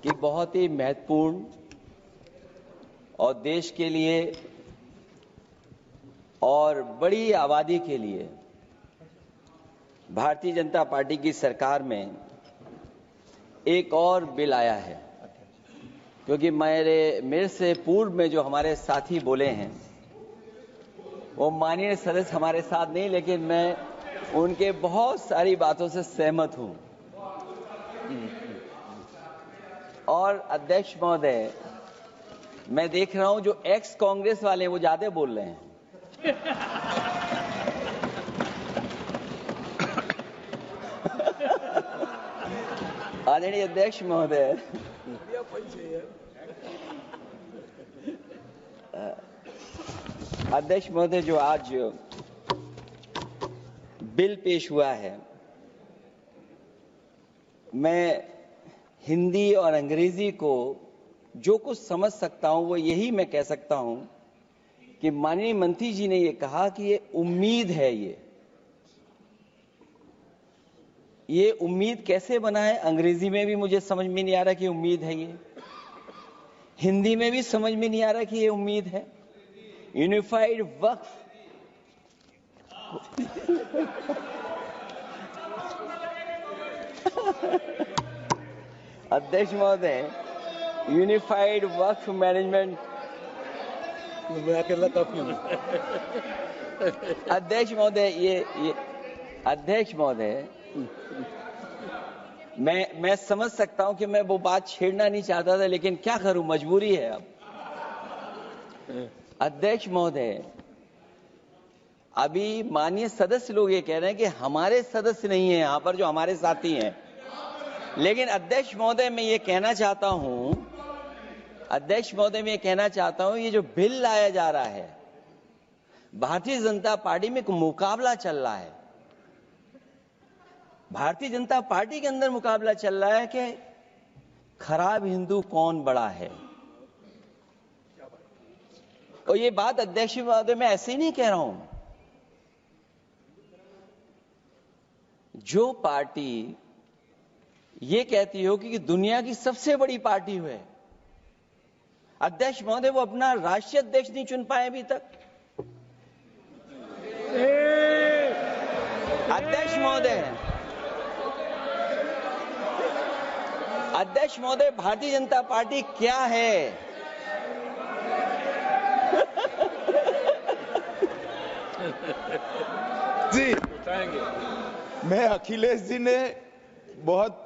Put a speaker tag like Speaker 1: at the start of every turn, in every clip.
Speaker 1: कि बहुत ही महत्वपूर्ण और देश के लिए और बड़ी आबादी के लिए भारतीय जनता पार्टी की सरकार में एक और बिल आया है, क्योंकि मेरे से पूर्व में जो हमारे साथी बोले हैं वो माननीय सदस्य हमारे साथ नहीं, लेकिन मैं उनके बहुत सारी बातों से सहमत हूं। और अध्यक्ष महोदय, मैं देख रहा हूं जो एक्स कांग्रेस वाले हैं वो ज्यादा बोल रहे हैं। आदरणीय अध्यक्ष महोदय, अध्यक्ष महोदय, जो आज बिल पेश हुआ है, मैं हिंदी और अंग्रेजी को जो कुछ समझ सकता हूं वो यही मैं कह सकता हूं कि माननीय मंत्री जी ने ये कहा कि ये उम्मीद है। ये उम्मीद कैसे बना है, अंग्रेजी में भी मुझे समझ में नहीं आ रहा कि उम्मीद है ये, हिंदी में भी समझ में नहीं आ रहा कि ये उम्मीद है। यूनिफाइड वक्फ अध्यक्ष महोदय, यूनिफाइड वक्फ मैनेजमेंट, अध्यक्ष महोदय, ये अध्यक्ष महोदय, मैं समझ सकता हूं कि मैं वो बात छेड़ना नहीं चाहता था, लेकिन क्या करूं, मजबूरी है अब। अध्यक्ष महोदय, अभी माननीय सदस्य लोग ये कह रहे हैं कि हमारे सदस्य नहीं है यहां पर जो हमारे साथी हैं, लेकिन अध्यक्ष महोदय मैं ये कहना चाहता हूं, अध्यक्ष महोदय मैं ये कहना चाहता हूं, ये जो बिल लाया जा रहा है, भारतीय जनता पार्टी में एक मुकाबला चल रहा है। भारतीय जनता पार्टी के अंदर मुकाबला चल रहा है कि खराब हिंदू कौन बड़ा है। और ये बात अध्यक्ष महोदय मैं ऐसे ही नहीं कह रहा हूं। जो पार्टी ये कहती हो कि दुनिया की सबसे बड़ी पार्टी है, अध्यक्ष महोदय वो अपना राष्ट्रीय अध्यक्ष नहीं चुन पाए अभी तक। अध्यक्ष महोदय, भारतीय जनता पार्टी क्या है?
Speaker 2: जी, मैं अखिलेश जी ने बहुत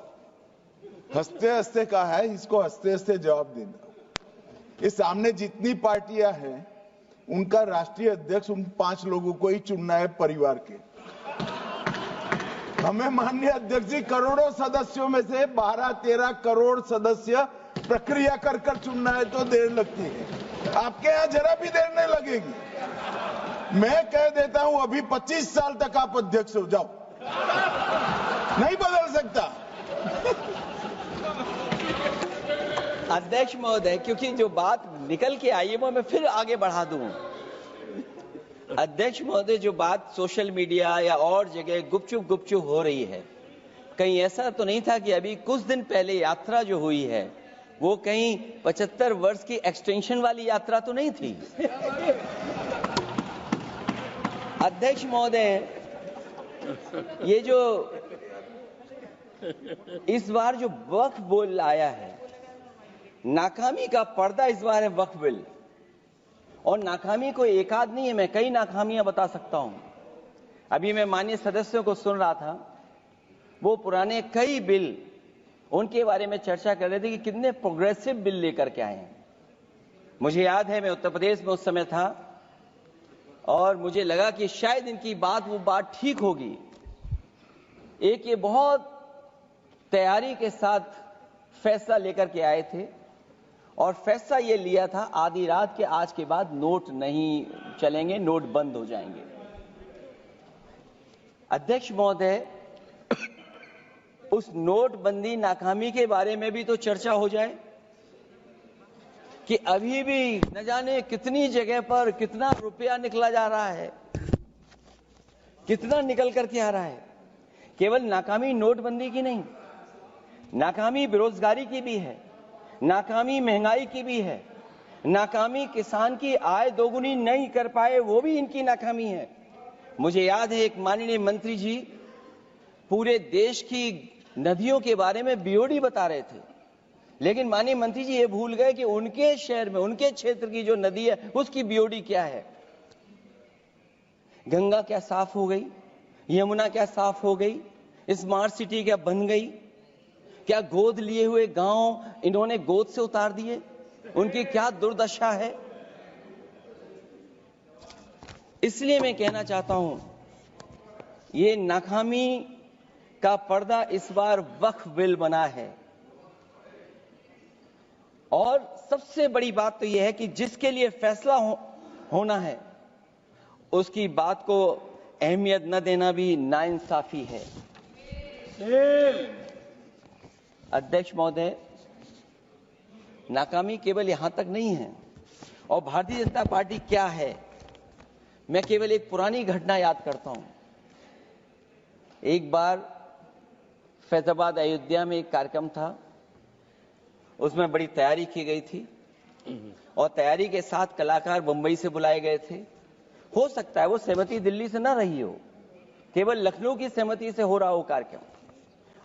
Speaker 2: हंसते हंसते कहा है, इसको हंसते हंसते जवाब देना। इस सामने जितनी पार्टियां हैं उनका राष्ट्रीय अध्यक्ष उन 5 लोगों को ही चुनना है परिवार के। हमें माननीय अध्यक्ष जी करोड़ों सदस्यों में से 12-13 करोड़ सदस्य प्रक्रिया कर कर चुनना है तो देर लगती है। आपके यहां जरा भी देर नहीं लगेगी। मैं कह देता हूं अभी 25 साल तक आप अध्यक्ष हो जाओ, नहीं बदल सकता।
Speaker 1: अध्यक्ष महोदय, क्योंकि जो बात निकल के आई है वो मैं फिर आगे बढ़ा दूं। अध्यक्ष महोदय, जो बात सोशल मीडिया या और जगह गुपचुप हो रही है, कहीं ऐसा तो नहीं था कि अभी कुछ दिन पहले यात्रा जो हुई है वो कहीं 75 वर्ष की एक्सटेंशन वाली यात्रा तो नहीं थी। अध्यक्ष महोदय, ये जो इस बार जो वक्फ बिल आया है, नाकामी का पर्दा इस बार है वक्फ बिल। और नाकामी को एक आध नहीं है, मैं कई नाकामियां बता सकता हूं। अभी मैं माननीय सदस्यों को सुन रहा था, वो पुराने कई बिल उनके बारे में चर्चा कर रहे थे कि कितने प्रोग्रेसिव बिल लेकर के आए हैं। मुझे याद है मैं उत्तर प्रदेश में उस समय था और मुझे लगा कि शायद इनकी वो बात ठीक होगी। एक ये बहुत तैयारी के साथ फैसला लेकर के आए थे और फैसला ये लिया था आधी रात के आज के बाद नोट नहीं चलेंगे, नोट बंद हो जाएंगे। अध्यक्ष महोदय, उस नोटबंदी नाकामी के बारे में भी तो चर्चा हो जाए कि अभी भी न जाने कितनी जगह पर कितना रुपया निकला जा रहा है, कितना निकल करके आ रहा है। केवल नाकामी नोटबंदी की नहीं, नाकामी बेरोजगारी की भी है, नाकामी महंगाई की भी है, नाकामी किसान की आय दोगुनी नहीं कर पाए वो भी इनकी नाकामी है। मुझे याद है एक माननीय मंत्री जी पूरे देश की नदियों के बारे में बीओडी बता रहे थे, लेकिन माननीय मंत्री जी ये भूल गए कि उनके शहर में, उनके क्षेत्र की जो नदी है उसकी बीओडी क्या है। गंगा क्या साफ हो गई, यमुना क्या साफ हो गई, स्मार्ट सिटी क्या बन गई, क्या गोद लिए हुए गांव इन्होंने गोद से उतार दिए, उनकी क्या दुर्दशा है। इसलिए मैं कहना चाहता हूं, ये नाकामी का पर्दा इस बार वक्फ बिल बना है। और सबसे बड़ी बात तो यह है कि जिसके लिए फैसला होना है उसकी बात को अहमियत न देना भी नाइंसाफी है। अध्यक्ष महोदय, नाकामी केवल यहां तक नहीं है। और भारतीय जनता पार्टी क्या है, मैं केवल एक पुरानी घटना याद करता हूं। एक बार फैजाबाद अयोध्या में एक कार्यक्रम था, उसमें बड़ी तैयारी की गई थी और तैयारी के साथ कलाकार मुंबई से बुलाए गए थे। हो सकता है वो सहमति दिल्ली से ना रही हो, केवल लखनऊ की सहमति से हो रहा हो कार्यक्रम।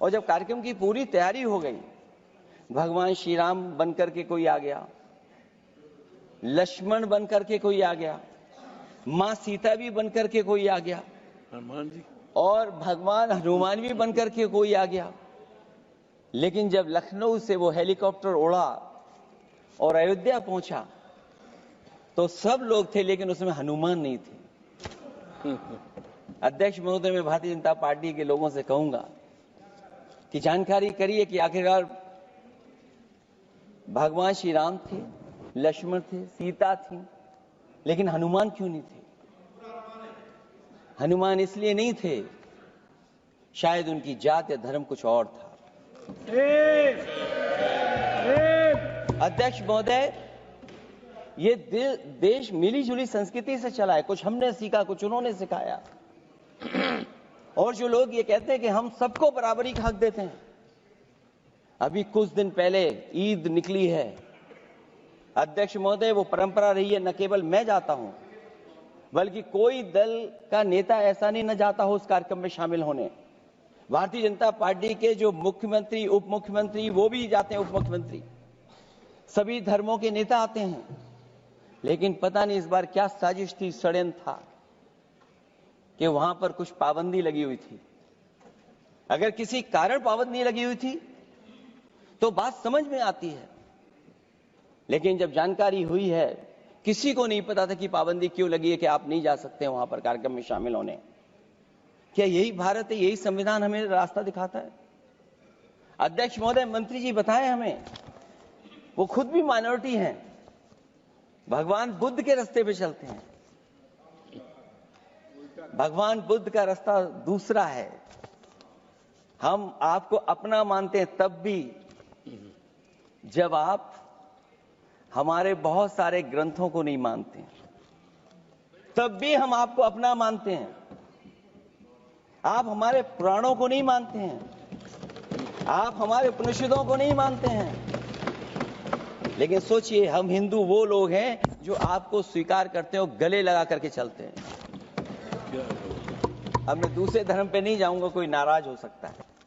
Speaker 1: और जब कार्यक्रम की पूरी तैयारी हो गई, भगवान श्री राम बनकर के कोई आ गया, लक्ष्मण बनकर के कोई आ गया, मां सीता भी बनकर के कोई आ गया, हनुमान जी, और भगवान हनुमान भी बनकर के कोई आ गया। लेकिन जब लखनऊ से वो हेलीकॉप्टर उड़ा और अयोध्या पहुंचा तो सब लोग थे, लेकिन उसमें हनुमान नहीं थे। अध्यक्ष महोदय, मैं भारतीय जनता पार्टी के लोगों से कहूंगा कि जानकारी करिए कि आखिरकार भगवान श्री राम थे, लक्ष्मण थे, सीता थी, लेकिन हनुमान क्यों नहीं थे? हनुमान इसलिए नहीं थे, शायद उनकी जात या धर्म कुछ और था। अध्यक्ष महोदय, ये देश मिली जुली संस्कृति से चला है। कुछ हमने सीखा, कुछ उन्होंने सिखाया। और जो लोग ये कहते हैं कि हम सबको बराबरी का हक देते हैं, अभी कुछ दिन पहले ईद निकली है। अध्यक्ष महोदय, वो परंपरा रही है, न केवल मैं जाता हूं बल्कि कोई दल का नेता ऐसा नहीं न जाता हो उस कार्यक्रम में शामिल होने। भारतीय जनता पार्टी के जो मुख्यमंत्री, उप मुख्यमंत्री, वो भी जाते हैं, उप मुख्यमंत्री, सभी धर्मों के नेता आते हैं। लेकिन पता नहीं इस बार क्या साजिश थी, षड्यंत्र था कि वहां पर कुछ पाबंदी लगी हुई थी। अगर किसी कारण पाबंदी लगी हुई थी तो बात समझ में आती है, लेकिन जब जानकारी हुई है, किसी को नहीं पता था कि पाबंदी क्यों लगी है कि आप नहीं जा सकते वहां पर कार्यक्रम में शामिल होने। क्या यही भारत है, यही संविधान हमें रास्ता दिखाता है? अध्यक्ष महोदय, मंत्री जी बताएं हमें, वो खुद भी माइनॉरिटी हैं, भगवान बुद्ध के रास्ते पे चलते हैं। भगवान बुद्ध का रास्ता दूसरा है। हम आपको अपना मानते हैं तब भी जब आप हमारे बहुत सारे ग्रंथों को नहीं मानते, तब भी हम आपको अपना मानते हैं। आप हमारे पुराणों को नहीं मानते हैं, आप हमारे उपनिषदों को नहीं मानते हैं। लेकिन सोचिए, हम हिंदू वो लोग हैं जो आपको स्वीकार करते हैं और गले लगा करके चलते हैं। अब मैं दूसरे धर्म पे नहीं जाऊंगा, कोई नाराज हो सकता है।